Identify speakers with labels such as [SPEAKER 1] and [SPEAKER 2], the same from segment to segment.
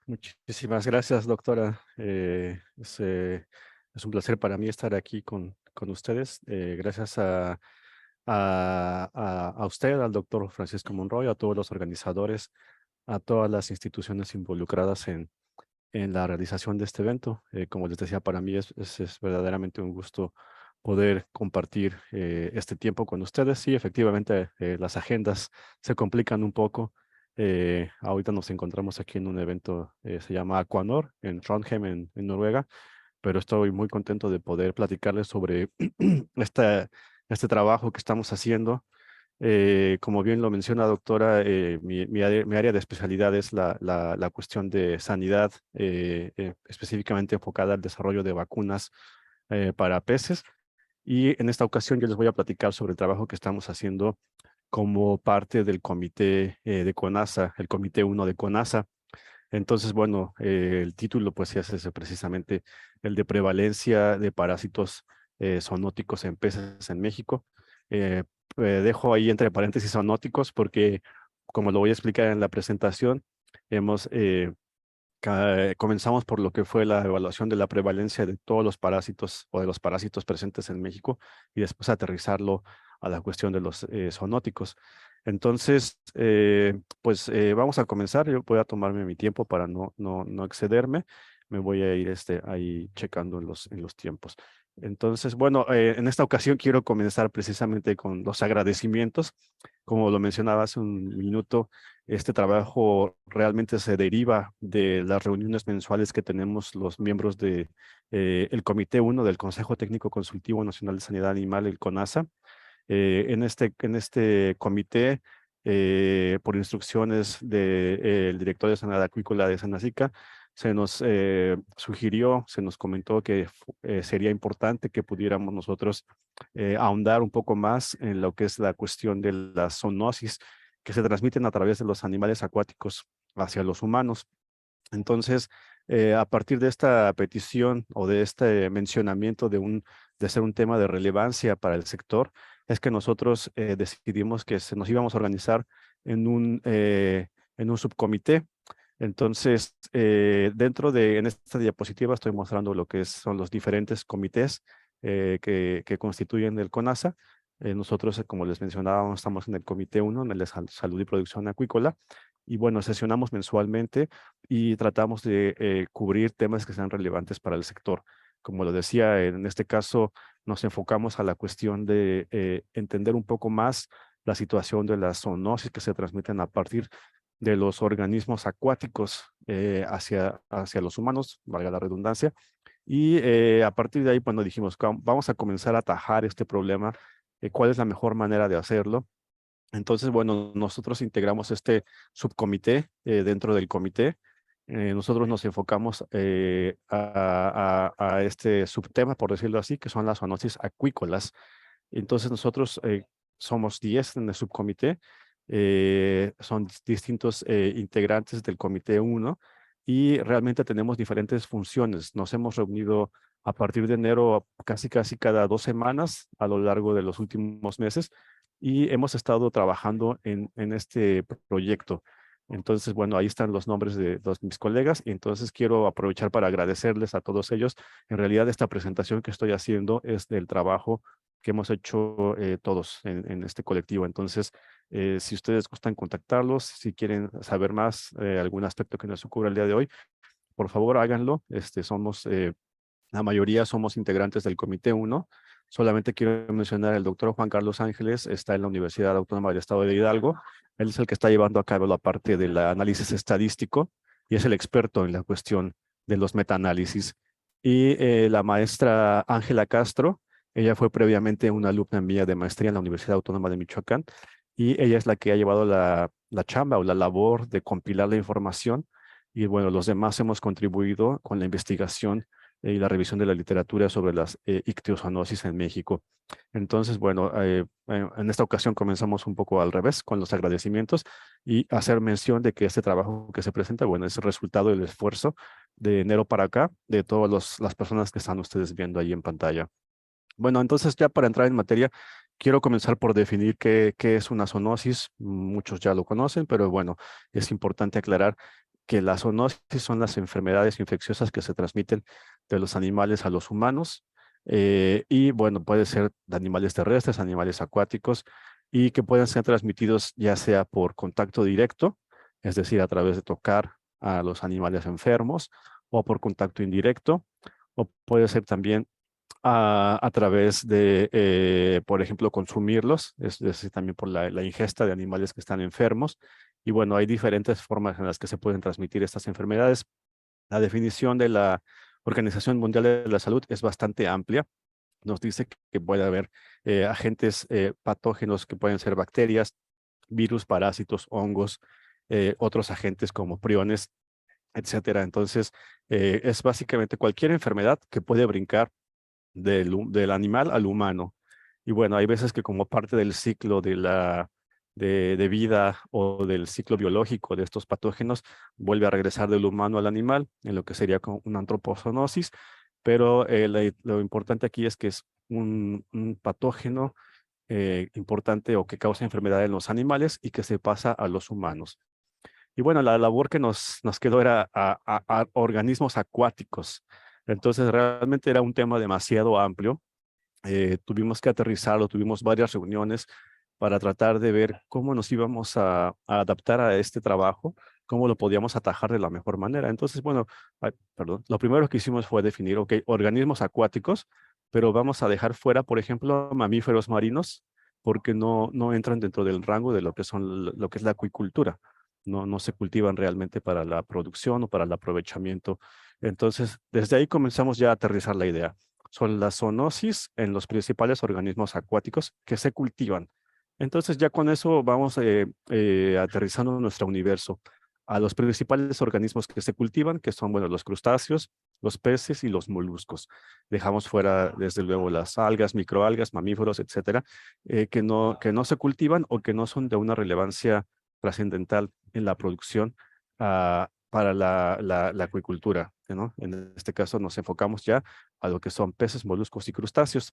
[SPEAKER 1] Muchísimas gracias, doctora. Es un placer para mí estar aquí con ustedes. Gracias a usted, al doctor Francisco Monroy, a todos los organizadores, a todas las instituciones involucradas en la realización de este evento. Como les decía, para mí es verdaderamente un gusto poder compartir este tiempo con ustedes. Sí, efectivamente, las agendas se complican un poco. Ahorita nos encontramos aquí en un evento, se llama Aquanor, en Trondheim, en Noruega, pero estoy muy contento de poder platicarles sobre este, este trabajo que estamos haciendo. Como bien lo menciona, doctora, mi área de especialidad es la cuestión de sanidad, específicamente enfocada al desarrollo de vacunas para peces. Y en esta ocasión yo les voy a platicar sobre el trabajo que estamos haciendo como parte del comité de CONASA, el comité 1 de CONASA. Entonces, bueno, el título pues es ese, precisamente el de prevalencia de parásitos zoonóticos en peces en México. Eh, Dejo ahí entre paréntesis zoonóticos porque, como lo voy a explicar en la presentación, hemos comenzamos por lo que fue la evaluación de la prevalencia de todos los parásitos o de los parásitos presentes en México y después aterrizarlo a la cuestión de los zoonóticos. Entonces, pues vamos a comenzar. Yo voy a tomarme mi tiempo para no excederme. Me voy a ir ahí checando en los tiempos. Entonces, bueno, en esta ocasión quiero comenzar precisamente con los agradecimientos. Como lo mencionaba hace un minuto, este trabajo realmente se deriva de las reuniones mensuales que tenemos los miembros de el Comité 1 del Consejo Técnico Consultivo Nacional de Sanidad Animal, el CONASA. En este comité, por instrucciones del director de Sanidad Acuícola de Senacica, se nos sugirió, se nos comentó que sería importante que pudiéramos nosotros ahondar un poco más en lo que es la cuestión de la zoonosis que se transmiten a través de los animales acuáticos hacia los humanos. Entonces, a partir de esta petición o de este mencionamiento de ser un tema de relevancia para el sector, es que nosotros decidimos que nos íbamos a organizar en un subcomité. Entonces, en esta diapositiva estoy mostrando lo que son los diferentes comités que constituyen el CONASA. Nosotros, como les mencionábamos, estamos en el comité 1, en el de salud y producción acuícola. Y bueno, sesionamos mensualmente y tratamos de cubrir temas que sean relevantes para el sector. Como lo decía, en este caso nos enfocamos a la cuestión de entender un poco más la situación de las zoonosis que se transmiten a partir de los organismos acuáticos hacia los humanos, valga la redundancia. Y a partir de ahí, bueno, dijimos, vamos a comenzar a atajar este problema, cuál es la mejor manera de hacerlo. Entonces, bueno, nosotros integramos este subcomité dentro del comité. Nosotros nos enfocamos a este subtema, por decirlo así, que son las zoonosis acuícolas. Entonces, nosotros somos 10 en el subcomité. Son distintos integrantes del comité 1 y realmente tenemos diferentes funciones. Nos hemos reunido a partir de enero casi cada 2 semanas a lo largo de los últimos meses y hemos estado trabajando en este proyecto. Entonces, bueno, ahí están los nombres de mis colegas y entonces quiero aprovechar para agradecerles a todos ellos. En realidad, esta presentación que estoy haciendo es del trabajo que hemos hecho todos en este colectivo. Entonces, si ustedes gustan contactarlos, si quieren saber más, algún aspecto que nos ocurra el día de hoy, por favor háganlo. La mayoría somos integrantes del Comité 1. Solamente quiero mencionar el doctor Juan Carlos Ángeles, está en la Universidad Autónoma del Estado de Hidalgo. Él es el que está llevando a cabo la parte del análisis estadístico y es el experto en la cuestión de los metaanálisis. Y la maestra Ángela Castro, ella fue previamente una alumna mía de maestría en la Universidad Autónoma de Michoacán y ella es la que ha llevado la chamba o la labor de compilar la información. Y bueno, los demás hemos contribuido con la investigación y la revisión de la literatura sobre las ictiozoonosis en México. Entonces, bueno, en esta ocasión comenzamos un poco al revés con los agradecimientos y hacer mención de que este trabajo que se presenta, bueno, es el resultado del esfuerzo de enero para acá de todas las personas que están ustedes viendo ahí en pantalla. Bueno, entonces ya para entrar en materia, quiero comenzar por definir qué es una zoonosis. Muchos ya lo conocen, pero bueno, es importante aclarar. que las zoonosis son las enfermedades infecciosas que se transmiten de los animales a los humanos. Y bueno, puede ser de animales terrestres, animales acuáticos, y que pueden ser transmitidos ya sea por contacto directo, es decir, a través de tocar a los animales enfermos, o por contacto indirecto, o puede ser también a través de, por ejemplo, consumirlos, es decir, también por la ingesta de animales que están enfermos. Y bueno, hay diferentes formas en las que se pueden transmitir estas enfermedades. La definición de la Organización Mundial de la Salud es bastante amplia. Nos dice que puede haber agentes patógenos que pueden ser bacterias, virus, parásitos, hongos, otros agentes como priones, etcétera. Entonces, es básicamente cualquier enfermedad que puede brincar del animal al humano. Y bueno, hay veces que como parte del ciclo de vida o del ciclo biológico de estos patógenos, vuelve a regresar del humano al animal, en lo que sería como una antropozoonosis, pero lo importante aquí es que es un patógeno importante o que causa enfermedad en los animales y que se pasa a los humanos. Y bueno, la labor que nos quedó era a organismos acuáticos. Entonces, realmente era un tema demasiado amplio. Tuvimos que aterrizarlo, tuvimos varias reuniones para tratar de ver cómo nos íbamos a adaptar a este trabajo, cómo lo podíamos atajar de la mejor manera. Entonces, bueno, perdón, lo primero que hicimos fue definir, ok, organismos acuáticos, pero vamos a dejar fuera, por ejemplo, mamíferos marinos, porque no entran dentro del rango de lo que lo que es la acuicultura. No se cultivan realmente para la producción o para el aprovechamiento. Entonces, desde ahí comenzamos ya a aterrizar la idea. Son las zoonosis en los principales organismos acuáticos que se cultivan. Entonces ya con eso vamos aterrizando nuestro universo a los principales organismos que se cultivan, que son, bueno, los crustáceos, los peces y los moluscos. Dejamos fuera, desde luego, las algas, microalgas, mamíferos, etcétera, que no se cultivan o que no son de una relevancia trascendental en la producción para la acuicultura, ¿no? En este caso nos enfocamos ya a lo que son peces, moluscos y crustáceos.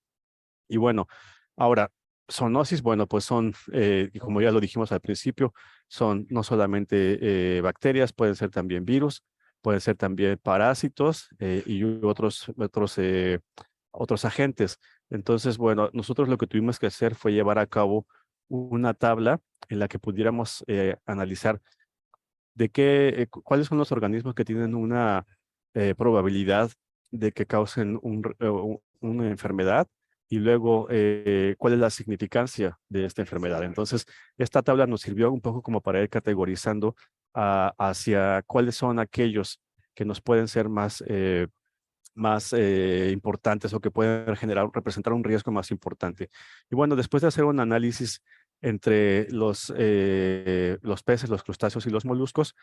[SPEAKER 1] Y bueno, ahora, zoonosis, bueno, pues son, y como ya lo dijimos al principio, son no solamente bacterias, pueden ser también virus, pueden ser también parásitos y otros agentes. Entonces, bueno, nosotros lo que tuvimos que hacer fue llevar a cabo una tabla en la que pudiéramos analizar cuáles son los organismos que tienen una probabilidad de que causen una enfermedad y luego cuál es la significancia de esta enfermedad. Entonces, esta tabla nos sirvió un poco como para ir categorizando hacia cuáles son aquellos que nos pueden ser más importantes o que pueden representar un riesgo más importante. Y bueno, después de hacer un análisis entre los peces, los crustáceos y los moluscos,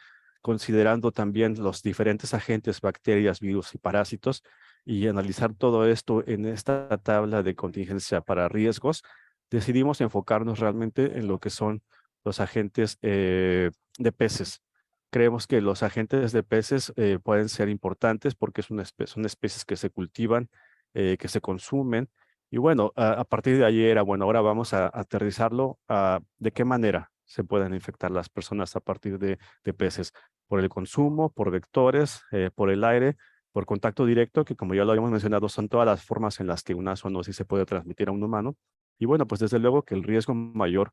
[SPEAKER 1] considerando también los diferentes agentes, bacterias, virus y parásitos, y analizar todo esto en esta tabla de contingencia para riesgos, decidimos enfocarnos realmente en lo que son los agentes de peces. Creemos que los agentes de peces pueden ser importantes porque son especies que se cultivan, que se consumen. Y bueno, a partir de ahí era, bueno, ahora vamos a aterrizarlo a de qué manera se pueden infectar las personas a partir de peces. Por el consumo, por vectores, por el aire, por contacto directo, que como ya lo habíamos mencionado, son todas las formas en las que una zoonosis se puede transmitir a un humano. Y bueno, pues desde luego que el riesgo mayor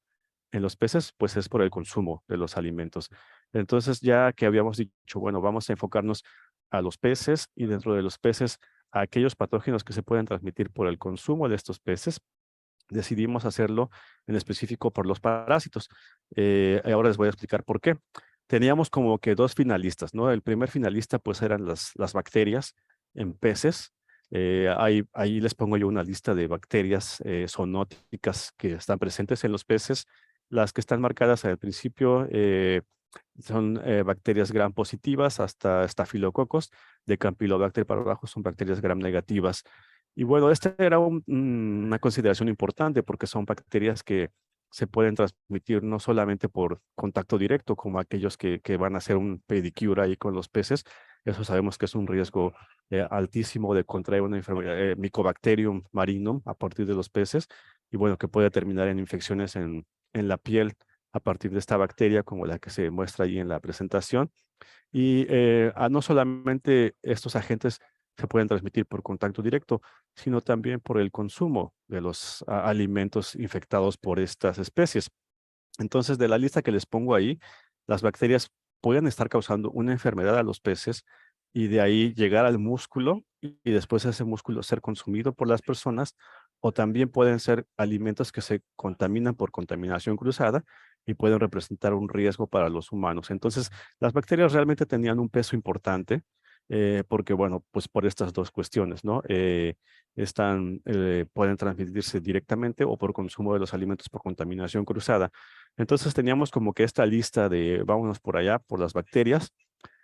[SPEAKER 1] en los peces, pues es por el consumo de los alimentos. Entonces, ya que habíamos dicho, bueno, vamos a enfocarnos a los peces y dentro de los peces a aquellos patógenos que se pueden transmitir por el consumo de estos peces, decidimos hacerlo en específico por los parásitos. Ahora les voy a explicar por qué. Teníamos como que dos finalistas, ¿no? El primer finalista pues eran las bacterias en peces. Ahí les pongo yo una lista de bacterias zoonóticas que están presentes en los peces. Las que están marcadas al principio son bacterias gram positivas hasta estafilococos, de Campylobacter para abajo son bacterias gram negativas. Y bueno, esta era una consideración importante porque son bacterias que se pueden transmitir no solamente por contacto directo, como aquellos que van a hacer un pedicure ahí con los peces. Eso sabemos que es un riesgo altísimo de contraer una enfermedad, Mycobacterium marinum, a partir de los peces. Y bueno, que puede terminar en infecciones en la piel a partir de esta bacteria, como la que se muestra ahí en la presentación. Y no solamente estos agentes se pueden transmitir por contacto directo, sino también por el consumo de los alimentos infectados por estas especies. Entonces, de la lista que les pongo ahí, las bacterias pueden estar causando una enfermedad a los peces y de ahí llegar al músculo y después ese músculo ser consumido por las personas, o también pueden ser alimentos que se contaminan por contaminación cruzada y pueden representar un riesgo para los humanos. Entonces, las bacterias realmente tenían un peso importante porque, bueno, pues por estas dos cuestiones, ¿no? Pueden transmitirse directamente o por consumo de los alimentos por contaminación cruzada. Entonces teníamos como que esta lista de vámonos por allá, por las bacterias.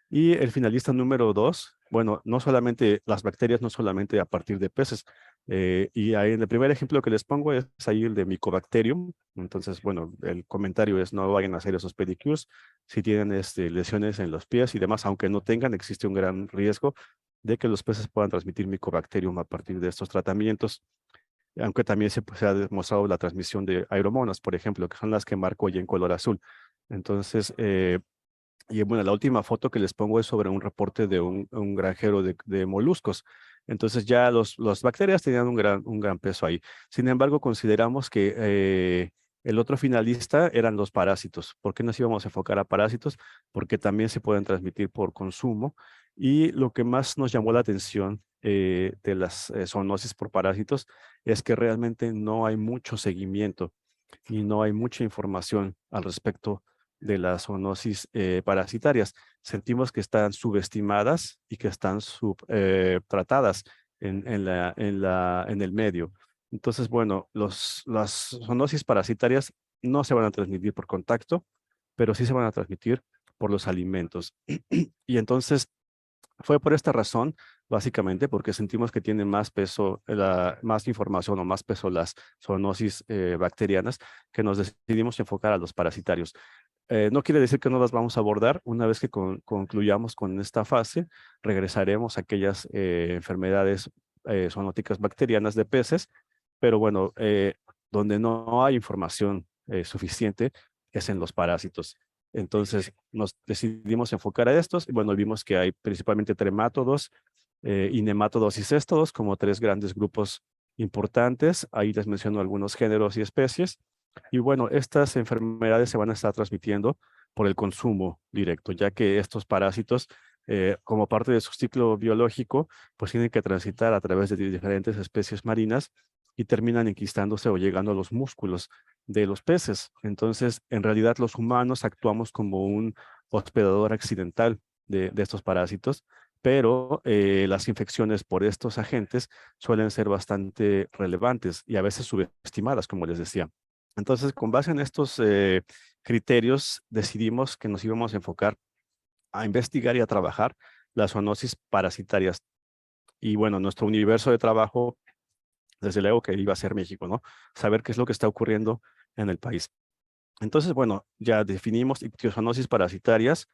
[SPEAKER 1] Y el finalista número 2, bueno, no solamente las bacterias, no solamente a partir de peces. Y ahí en el primer ejemplo que les pongo es ahí el de Mycobacterium. Entonces, bueno, el comentario es no vayan a hacer esos pedicures. Si tienen lesiones en los pies y demás, aunque no tengan, existe un gran riesgo de que los peces puedan transmitir Mycobacterium a partir de estos tratamientos, aunque también se ha demostrado la transmisión de aeromonas, por ejemplo, que son las que marco ahí en color azul. Entonces, y bueno, la última foto que les pongo es sobre un reporte de un granjero de moluscos. Entonces ya las bacterias tenían un gran peso ahí. Sin embargo, consideramos que el otro finalista eran los parásitos. ¿Por qué nos íbamos a enfocar a parásitos? Porque también se pueden transmitir por consumo. Y lo que más nos llamó la atención de las zoonosis por parásitos es que realmente no hay mucho seguimiento y no hay mucha información al respecto de las zoonosis parasitarias. Sentimos que están subestimadas y que están subtratadas en el medio. Entonces, bueno, las zoonosis parasitarias no se van a transmitir por contacto, pero sí se van a transmitir por los alimentos. Y entonces fue por esta razón, básicamente, porque sentimos que tienen más peso, más información o más peso las zoonosis bacterianas, que nos decidimos enfocar a los parasitarios. No quiere decir que no las vamos a abordar. Una vez que concluyamos con esta fase, regresaremos a aquellas enfermedades zoonóticas bacterianas de peces, pero bueno, donde no hay información suficiente es en los parásitos. Entonces nos decidimos enfocar a estos y bueno, vimos que hay principalmente tremátodos y nemátodos y céstodos como tres grandes grupos importantes. Ahí les menciono algunos géneros y especies. Y bueno, estas enfermedades se van a estar transmitiendo por el consumo directo, ya que estos parásitos, como parte de su ciclo biológico, pues tienen que transitar a través de diferentes especies marinas y terminan enquistándose o llegando a los músculos de los peces. Entonces, en realidad, los humanos actuamos como un hospedador accidental de estos parásitos, pero las infecciones por estos agentes suelen ser bastante relevantes y a veces subestimadas, como les decía. Entonces, con base en estos criterios, decidimos que nos íbamos a enfocar a investigar y a trabajar las zoonosis parasitarias. Y bueno, nuestro universo de trabajo, desde luego que iba a ser México, ¿no? Saber qué es lo que está ocurriendo en el país. Entonces, bueno, ya definimos ictiozoonosis parasitarias.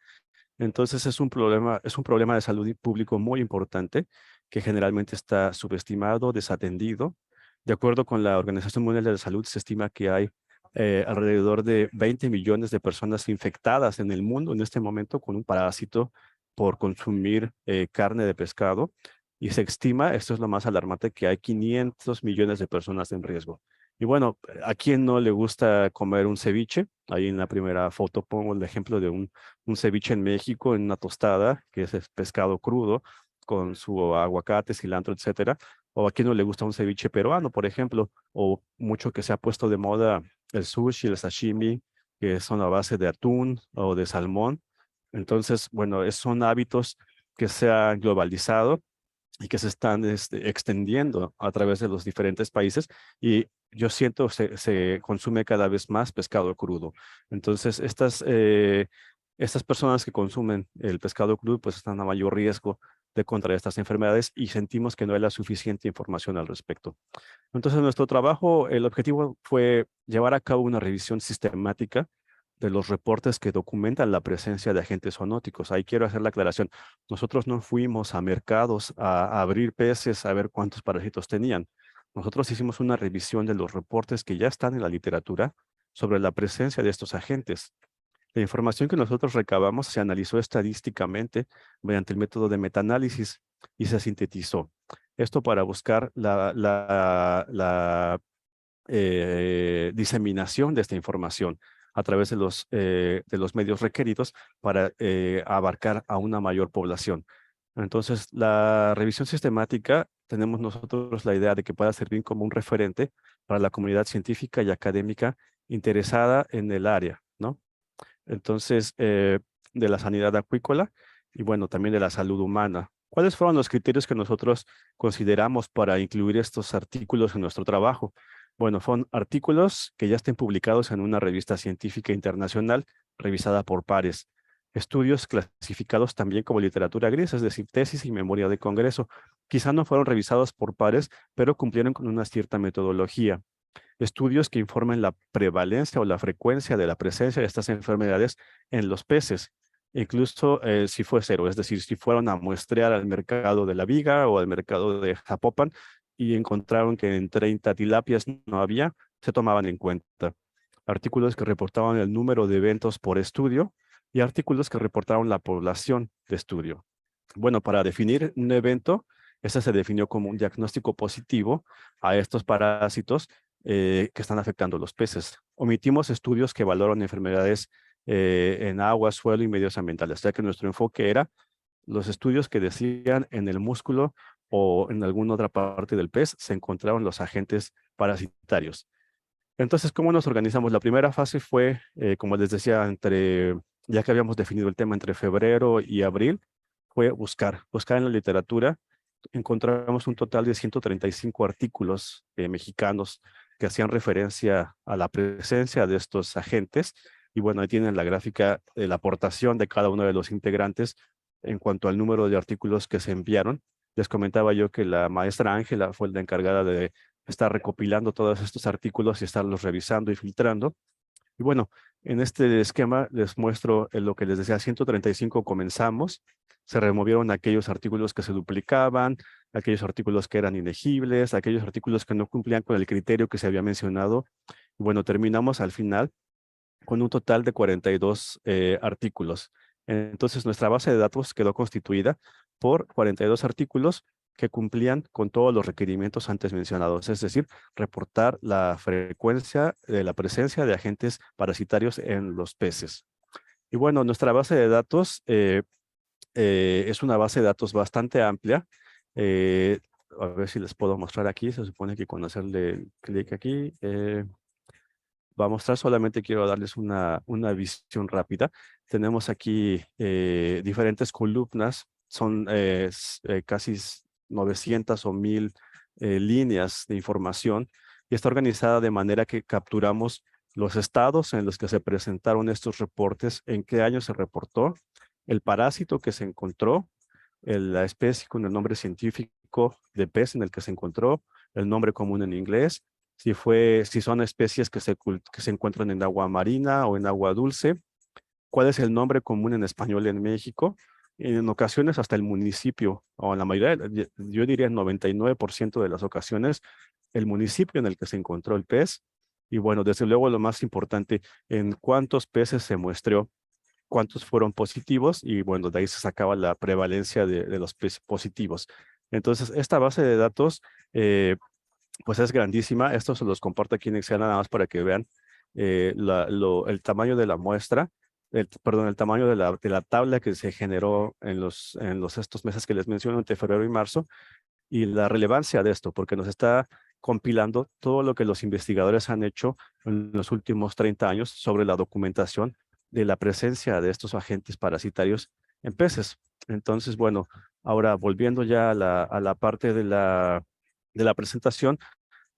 [SPEAKER 1] Entonces es un problema de salud público muy importante que generalmente está subestimado, desatendido. De acuerdo con la Organización Mundial de la Salud, se estima que hay alrededor de 20 millones de personas infectadas en el mundo en este momento con un parásito por consumir carne de pescado. Y se estima, esto es lo más alarmante, que hay 500 millones de personas en riesgo. Y bueno, ¿a quién no le gusta comer un ceviche? Ahí en la primera foto pongo el ejemplo de un ceviche en México, en una tostada, que es pescado crudo, con su aguacate, cilantro, etcétera. O a quién no le gusta un ceviche peruano, por ejemplo, o mucho que se ha puesto de moda el sushi, el sashimi, que son a base de atún o de salmón. Entonces, bueno, son hábitos que se han globalizado y que se están extendiendo a través de los diferentes países y yo siento se consume cada vez más pescado crudo. Entonces, estas personas que consumen el pescado crudo pues están a mayor riesgo de contraer estas enfermedades y sentimos que no hay la suficiente información al respecto. Entonces, nuestro trabajo, el objetivo fue llevar a cabo una revisión sistemática de los reportes que documentan la presencia de agentes zoonóticos. Ahí quiero hacer la aclaración. Nosotros no fuimos a mercados a abrir peces a ver cuántos parásitos tenían. Nosotros hicimos una revisión de los reportes que ya están en la literatura sobre la presencia de estos agentes. La información que nosotros recabamos se analizó estadísticamente mediante el método de metaanálisis y se sintetizó. Esto para buscar la diseminación de esta información a través de los medios requeridos para abarcar a una mayor población. Entonces, la revisión sistemática, tenemos nosotros la idea de que pueda servir como un referente para la comunidad científica y académica interesada en el área, ¿no? Entonces, de la sanidad acuícola y bueno, también de la salud humana. ¿Cuáles fueron los criterios que nosotros consideramos para incluir estos artículos en nuestro trabajo? Bueno, son artículos que ya estén publicados en una revista científica internacional revisada por pares. Estudios clasificados también como literatura gris, es decir, tesis y memoria de congreso. Quizá no fueron revisados por pares, pero cumplieron con una cierta metodología. Estudios que informen la prevalencia o la frecuencia de la presencia de estas enfermedades en los peces, incluso si fue cero, es decir, si fueron a muestrear al mercado de La Viga o al mercado de Zapopan y encontraron que en 30 tilapias no había, se tomaban en cuenta. Artículos que reportaban el número de eventos por estudio y artículos que reportaron la población de estudio. Bueno, para definir un evento, este se definió como un diagnóstico positivo a estos parásitos que están afectando los peces. Omitimos estudios que valoran enfermedades en agua, suelo y medios ambientales, ya que nuestro enfoque era los estudios que decían en el músculo o en alguna otra parte del pez se encontraron los agentes parasitarios. Entonces, ¿cómo nos organizamos? La primera fase fue, como les decía, ya que habíamos definido el tema entre febrero y abril, fue buscar en la literatura. Encontramos un total de 135 artículos mexicanos que hacían referencia a la presencia de estos agentes. Y bueno, ahí tienen la gráfica de la aportación de cada uno de los integrantes en cuanto al número de artículos que se enviaron. Les comentaba yo que la maestra Ángela fue la encargada de estar recopilando todos estos artículos y estarlos revisando y filtrando. Y bueno, en este esquema les muestro lo que les decía, 135 comenzamos, se removieron aquellos artículos que se duplicaban, aquellos artículos que eran inegibles, aquellos artículos que no cumplían con el criterio que se había mencionado. Y bueno, terminamos al final con un total de 42 artículos. Entonces, nuestra base de datos quedó constituida por 42 artículos que cumplían con todos los requerimientos antes mencionados, es decir, reportar la frecuencia de la presencia de agentes parasitarios en los peces. Y bueno, nuestra base de datos es una base de datos bastante amplia. Eh, a ver si les puedo mostrar aquí. Se supone que con hacerle clic aquí va a mostrar, solamente quiero darles una visión rápida. Tenemos aquí diferentes columnas, son casi 900 o 1000 líneas de información y está organizada de manera que capturamos los estados en los que se presentaron estos reportes, en qué año se reportó, el parásito que se encontró, la especie con el nombre científico de pez en el que se encontró, el nombre común en inglés, si son especies que se encuentran en agua marina o en agua dulce, cuál es el nombre común en español en México, en ocasiones hasta el municipio, o en la mayoría, yo diría el 99% de las ocasiones, el municipio en el que se encontró el pez, y bueno, desde luego lo más importante, en cuántos peces se muestreó, cuántos fueron positivos, y bueno, de ahí se sacaba la prevalencia de los peces positivos. Entonces, esta base de datos pues es grandísima. Esto se los comparto aquí en Excel nada más para que vean el tamaño de la muestra, perdón, el tamaño de la tabla que se generó en estos meses que les menciono, entre febrero y marzo, y la relevancia de esto, porque nos está compilando todo lo que los investigadores han hecho en los últimos 30 años sobre la documentación de la presencia de estos agentes parasitarios en peces. Entonces, bueno, ahora volviendo ya a la parte de la presentación,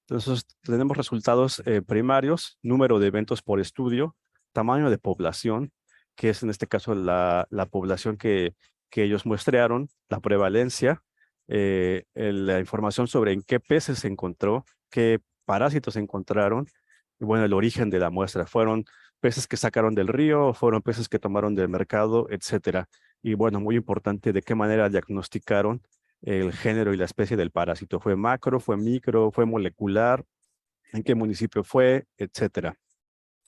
[SPEAKER 1] entonces tenemos resultados primarios, número de eventos por estudio, tamaño de población, que es en este caso la población que ellos muestrearon, la prevalencia, la información sobre en qué peces se encontró, qué parásitos se encontraron, y bueno, el origen de la muestra. ¿Fueron peces que sacaron del río, fueron peces que tomaron del mercado, etcétera? Y bueno, muy importante, de qué manera diagnosticaron el género y la especie del parásito. ¿Fue macro, fue micro, fue molecular? ¿En qué municipio fue? Etcétera.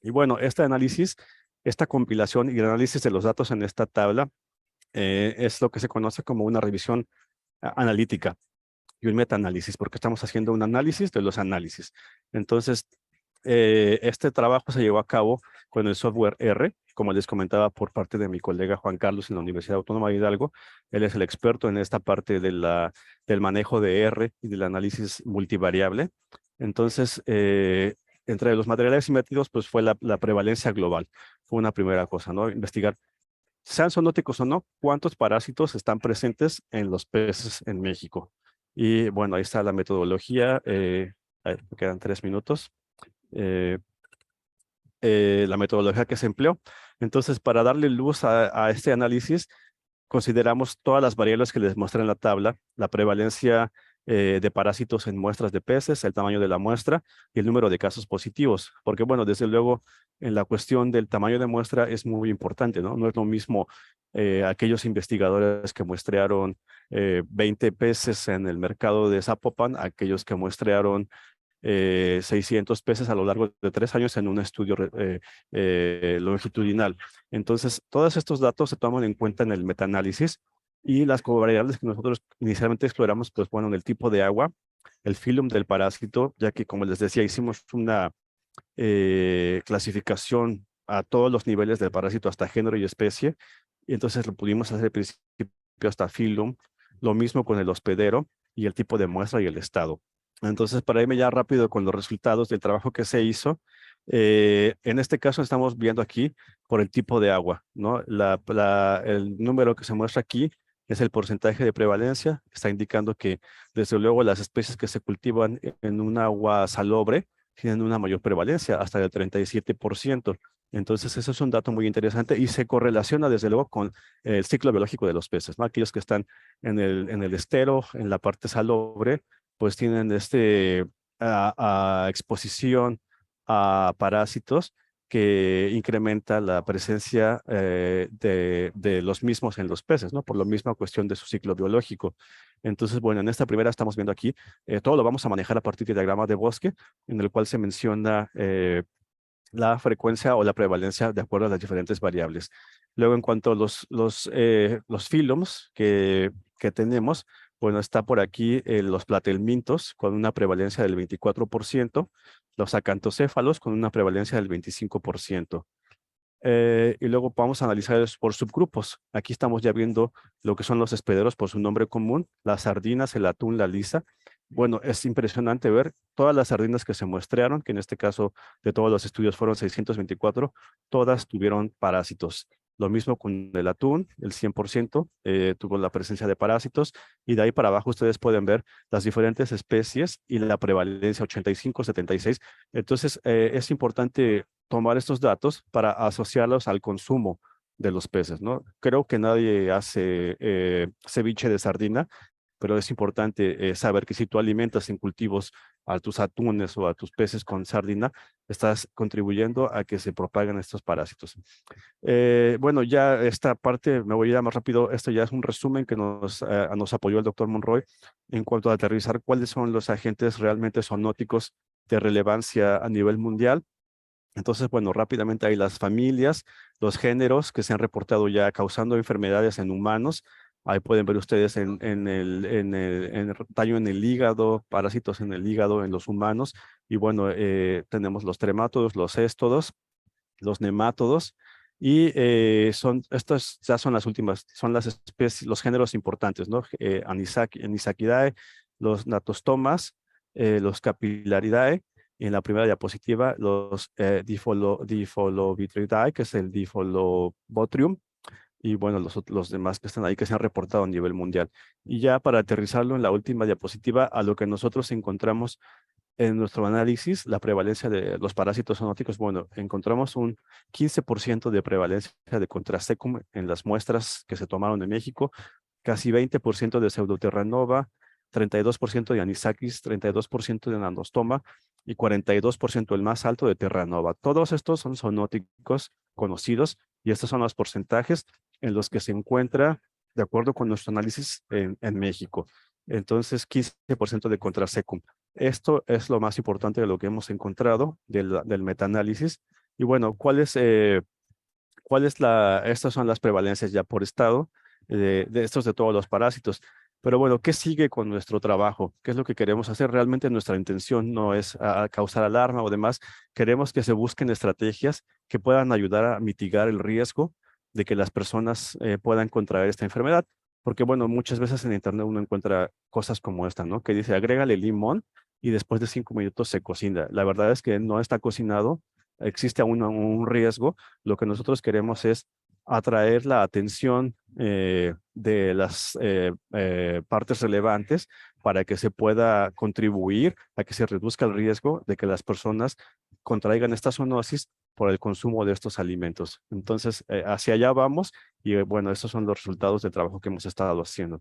[SPEAKER 1] Y bueno, este análisis esta compilación y el análisis de los datos en esta tabla es lo que se conoce como una revisión analítica y un metaanálisis, porque estamos haciendo un análisis de los análisis. Entonces, este trabajo se llevó a cabo con el software R, como les comentaba por parte de mi colega Juan Carlos en la Universidad Autónoma de Hidalgo. Él es el experto en esta parte del manejo de R y del análisis multivariable. Entonces, entre los materiales metidos, pues fue la prevalencia global. Fue una primera cosa, ¿no? Investigar, sean zoonóticos o no, cuántos parásitos están presentes en los peces en México. Y bueno, ahí está la metodología. Me quedan 3 minutos. Eh, la metodología que se empleó. Entonces, para darle luz a este análisis, consideramos todas las variables que les mostré en la tabla, la prevalencia de parásitos en muestras de peces, el tamaño de la muestra y el número de casos positivos. Porque, bueno, desde luego, en la cuestión del tamaño de muestra es muy importante, ¿no? No es lo mismo aquellos investigadores que muestrearon 20 peces en el mercado de Zapopan, aquellos que muestrearon 600 peces a lo largo de 3 años en un estudio longitudinal. Entonces, todos estos datos se toman en cuenta en el metaanálisis y las covariables que nosotros inicialmente exploramos, pues bueno, en el tipo de agua, el filum del parásito, ya que como les decía, hicimos una clasificación a todos los niveles del parásito hasta género y especie, y entonces lo pudimos hacer al principio hasta filum, lo mismo con el hospedero y el tipo de muestra y el estado. Entonces, para irme ya rápido con los resultados del trabajo que se hizo, en este caso estamos viendo aquí por el tipo de agua, ¿no? El número que se muestra aquí es el porcentaje de prevalencia, está indicando que desde luego las especies que se cultivan en un agua salobre tienen una mayor prevalencia, hasta del 37%. Entonces, eso es un dato muy interesante y se correlaciona desde luego con el ciclo biológico de los peces, ¿no? Aquellos que están en el estero, en la parte salobre, pues tienen exposición a parásitos que incrementa la presencia de los mismos en los peces, ¿no? Por la misma cuestión de su ciclo biológico. Entonces, bueno, en esta primera estamos viendo aquí, todo lo vamos a manejar a partir de diagrama de bosque, en el cual se menciona la frecuencia o la prevalencia de acuerdo a las diferentes variables. Luego, en cuanto a los filums que tenemos, bueno, está por aquí los platelmintos con una prevalencia del 24%, los acantocéfalos con una prevalencia del 25%. Y luego vamos a analizar por subgrupos. Aquí estamos ya viendo lo que son los hospederos por su nombre común, las sardinas, el atún, la lisa. Bueno, es impresionante ver todas las sardinas que se muestrearon, que en este caso de todos los estudios fueron 624, todas tuvieron parásitos. Lo mismo con el atún, el 100% tuvo la presencia de parásitos, y de ahí para abajo ustedes pueden ver las diferentes especies y la prevalencia 85, 76. Entonces, es importante tomar estos datos para asociarlos al consumo de los peces, ¿no? Creo que nadie hace ceviche de sardina, pero es importante saber que si tú alimentas en cultivos a tus atunes o a tus peces con sardina, estás contribuyendo a que se propaguen estos parásitos. Bueno, ya esta parte me voy a ir más rápido. Esto ya es un resumen que nos apoyó el doctor Monroy en cuanto a aterrizar cuáles son los agentes realmente zoonóticos de relevancia a nivel mundial. Entonces, bueno, rápidamente hay las familias, los géneros que se han reportado ya causando enfermedades en humanos. Ahí pueden ver ustedes en el daño en el hígado, parásitos en el hígado en los humanos. Y bueno, tenemos los tremátodos, los céstodos, los nemátodos. Y estas ya son las últimas, son las especies, los géneros importantes, ¿no? Anisakidae, los natostomas, los Capillaridae. En la primera diapositiva, los Dipholovitridae, que es el Dipholobotrium, y bueno, los demás que están ahí que se han reportado a nivel mundial. Y ya para aterrizarlo en la última diapositiva, a lo que nosotros encontramos en nuestro análisis, la prevalencia de los parásitos zoonóticos, bueno, encontramos un 15% de prevalencia de Contrasecum en las muestras que se tomaron en México, casi 20% de Pseudoterranova, 32% de Anisakis, 32% de Nanostoma y 42% el más alto de Terranova. Todos estos son zoonóticos conocidos y estos son los porcentajes en los que se encuentra, de acuerdo con nuestro análisis en México. Entonces, 15% de Contrasecum. Esto es lo más importante de lo que hemos encontrado del metaanálisis. Y bueno, ¿cuál es Estas son las prevalencias ya por estado de todos los parásitos. Pero bueno, ¿qué sigue con nuestro trabajo? ¿Qué es lo que queremos hacer? Realmente nuestra intención no es causar alarma o demás. Queremos que se busquen estrategias que puedan ayudar a mitigar el riesgo de que las personas puedan contraer esta enfermedad. Porque bueno, muchas veces en internet uno encuentra cosas como esta, ¿no? Que dice, agrégale limón y después de 5 minutos se cocina. La verdad es que no está cocinado, existe aún un riesgo. Lo que nosotros queremos es atraer la atención de las partes relevantes para que se pueda contribuir a que se reduzca el riesgo de que las personas contraigan esta zoonosis por el consumo de estos alimentos. Entonces, hacia allá vamos y bueno, estos son los resultados del trabajo que hemos estado haciendo.